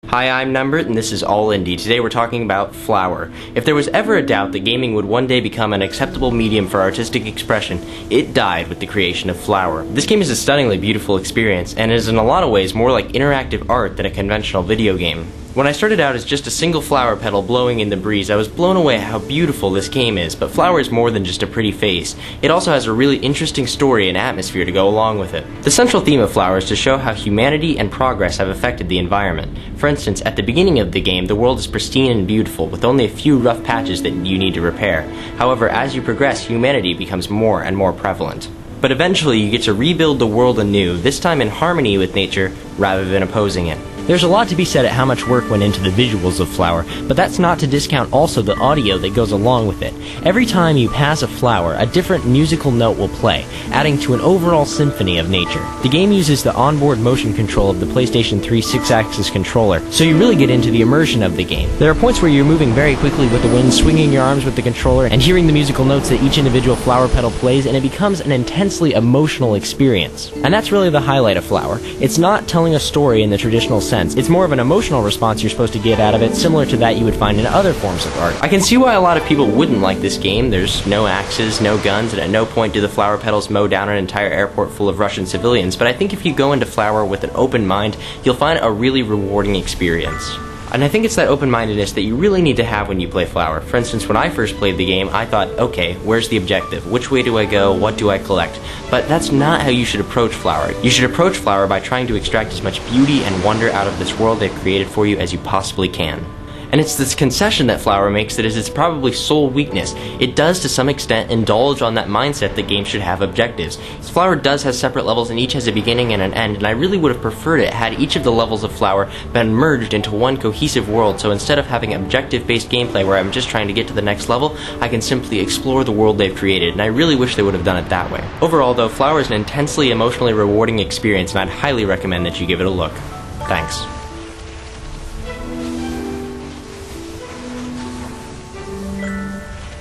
Hi, I'm Numbert, and this is All Indie. Today we're talking about Flower. If there was ever a doubt that gaming would one day become an acceptable medium for artistic expression, it died with the creation of Flower. This game is a stunningly beautiful experience, and is in a lot of ways more like interactive art than a conventional video game. When I started out as just a single flower petal blowing in the breeze, I was blown away at how beautiful this game is, but Flower is more than just a pretty face. It also has a really interesting story and atmosphere to go along with it. The central theme of Flower is to show how humanity and progress have affected the environment. For instance, at the beginning of the game, the world is pristine and beautiful, with only a few rough patches that you need to repair. However, as you progress, humanity becomes more and more prevalent. But eventually you get to rebuild the world anew, this time in harmony with nature rather than opposing it. There's a lot to be said at how much work went into the visuals of Flower, but that's not to discount also the audio that goes along with it. Every time you pass a flower, a different musical note will play, adding to an overall symphony of nature. The game uses the onboard motion control of the PlayStation 3 6-axis controller, so you really get into the immersion of the game. There are points where you're moving very quickly with the wind, swinging your arms with the controller, and hearing the musical notes that each individual flower petal plays, and it becomes an intensely emotional experience. And that's really the highlight of Flower. It's not telling a story in the traditional sense. It's more of an emotional response you're supposed to get out of it, similar to that you would find in other forms of art. I can see why a lot of people wouldn't like this game. There's no axes, no guns, and at no point do the flower petals mow down an entire airport full of Russian civilians, but I think if you go into Flower with an open mind, you'll find a really rewarding experience. And I think it's that open-mindedness that you really need to have when you play Flower. For instance, when I first played the game, I thought, okay, where's the objective? Which way do I go? What do I collect? But that's not how you should approach Flower. You should approach Flower by trying to extract as much beauty and wonder out of this world they've created for you as you possibly can. And it's this concession that Flower makes that is its probably sole weakness. It does to some extent indulge on that mindset that games should have objectives. Flower does have separate levels and each has a beginning and an end, and I really would have preferred it had each of the levels of Flower been merged into one cohesive world, so instead of having objective-based gameplay where I'm just trying to get to the next level, I can simply explore the world they've created, and I really wish they would have done it that way. Overall though, Flower is an intensely emotionally rewarding experience, and I'd highly recommend that you give it a look. Thanks.